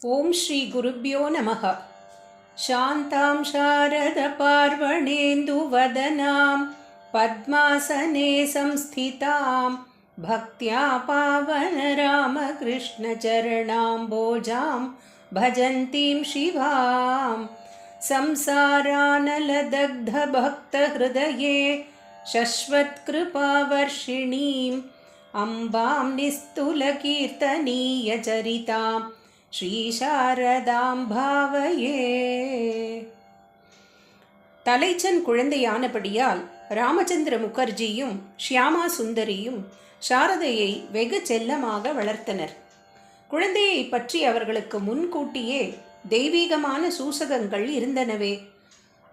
ஓம் ஸ்ரீ குருப்யோ நமः. சாந்தாம் சாரத பார்வணேந்து வதனாம் பத்மாசனே சம்ஸ்திதாம் பக்த்யா பாவன ராமகிருஷ்ண சரணாம்போஜாம் பஜந்தீம் சிவாம் சம்சாரானலதக்த பக்த ஹிருதயே சஸ்வத்கிருபாவர்ஷிணீம் அம்பாம் நிஸ்துலகீர்த்தனீய சரிதாம் ஸ்ரீசாரதாம் பாவயே. தலைச்சன் குழந்தையானபடியால் ராமச்சந்திர முகர்ஜியும் ஷியாமா சுந்தரியும் சாரதையை வெகு செல்லமாக வளர்த்தனர். குழந்தையை பற்றி அவர்களுக்கு முன்கூட்டியே தெய்வீகமான சூசகங்கள் இருந்தனவே.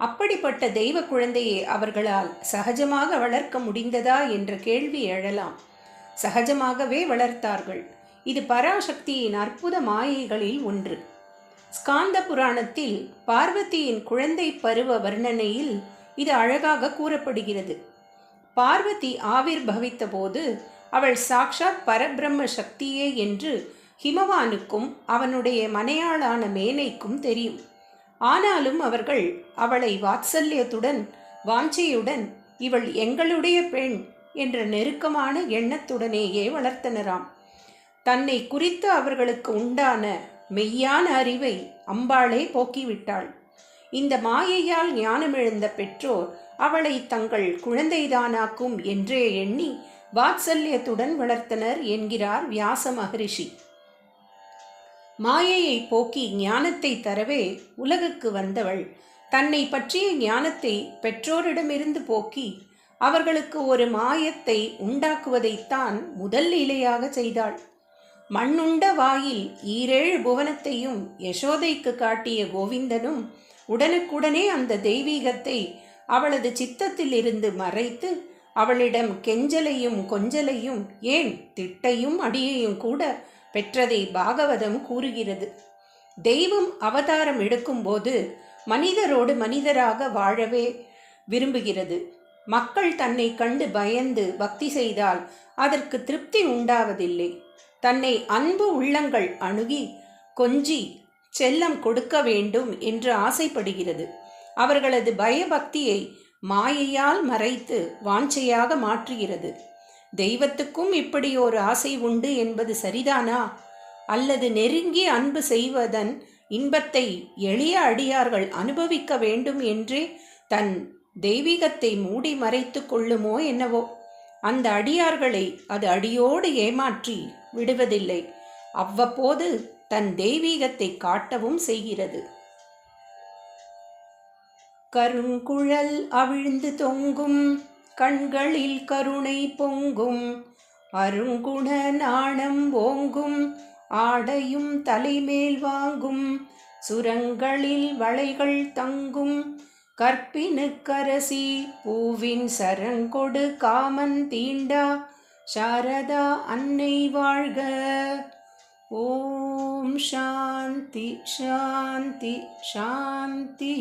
அப்படிப்பட்ட தெய்வ குழந்தையை அவர்களால் சகஜமாக வளர்க்க முடிந்ததா என்ற கேள்வி எழலாம். சகஜமாகவே வளர்த்தார்கள். இது பராசக்தியின் அற்புத மாயைகளில் ஒன்று. ஸ்காந்த புராணத்தில் பார்வதியின் குழந்தை பருவ வர்ணனையில் இது அழகாக கூறப்படுகிறது. பார்வதி ஆவிர்பவித்த போது அவள் சாக்ஷாத் பரபிரம்ம சக்தியே என்று ஹிமவானுக்கும் அவனுடைய மனையாளான மேனைக்கும் தெரியும். ஆனாலும் அவர்கள் அவளை வாத்சல்யத்துடன் வாஞ்சையுடன் இவள் எங்களுடைய பெண் என்ற நெருக்கமான எண்ணத்துடனேயே வளர்த்தனராம். தன்னை குறித்து அவர்களுக்கு உண்டான மெய்யான அறிவை அம்பாளே போக்கிவிட்டாள். இந்த மாயையால் ஞானமிழந்த பெற்றோர் அவளை தங்கள் குழந்தைதானாக்கும் என்றே எண்ணி வாத்சல்யத்துடன் வளர்த்தனர் என்கிறார் வியாச மகரிஷி. மாயையை போக்கி ஞானத்தை தரவே உலகுக்கு வந்தவள் தன்னை பற்றிய ஞானத்தை பெற்றோரிடமிருந்து போக்கி அவர்களுக்கு ஒரு மாயத்தை உண்டாக்குவதைத்தான் முதல் லீலையாக செய்தாள். மண்ணுண்ட வாயில் 7 புவனத்தையும் யசோதைக்கு காட்டிய கோவிந்தனும் உடனுக்குடனே அந்த தெய்வீகத்தை அவளது சித்தத்தில் இருந்து மறைத்து அவளிடம் கெஞ்சலையும் கொஞ்சலையும் ஏன் திட்டையும் அடியையும் கூட பெற்றதை பாகவதம் கூறுகிறது. தெய்வம் அவதாரம் எடுக்கும்போது மனிதரோடு மனிதராக வாழவே விரும்புகிறது. மக்கள் தன்னை கண்டு பயந்து பக்தி செய்தால் அதற்கு திருப்தி உண்டாவதில்லை. தன்னை அன்பு உள்ளங்கள் அணுகி கொஞ்சி செல்லம் கொடுக்க வேண்டும் என்று ஆசைப்படுகிறது. அவர்களது பயபக்தியை மாயையால் மறைத்து வாஞ்சையாக மாற்றுகிறது. தெய்வத்துக்கும் இப்படி ஒரு ஆசை உண்டு என்பது சரிதானா? அல்லது நெருங்கி அன்பு செய்வதன் இன்பத்தை எளிய அடியார்கள் அனுபவிக்க வேண்டும் என்றே தன் தெய்வீகத்தை மூடி மறைத்து கொள்ளுமோ என்னவோ? அந்த அடியார்களை அது அடியோடு ஏமாற்றி விடுவதில்லை. அவ்வப்போது தன் தெய்வீகத்தை காட்டவும் செய்கிறது. கருங்குழல் அவிழ்ந்து தொங்கும் கண்களில் கருணை பொங்கும் அருங்குண நாணம் ஓங்கும் ஆடையும் தலைமேல் வாங்கும் சுரங்களில் வளைகள் தங்கும் கற்பினுக்கரசி பூவின் சரங்கொடு காமன் தீண்டா சாரதா அன்னை வாழ்க. ஓம் சாந்தி சாந்தி சாந்தி.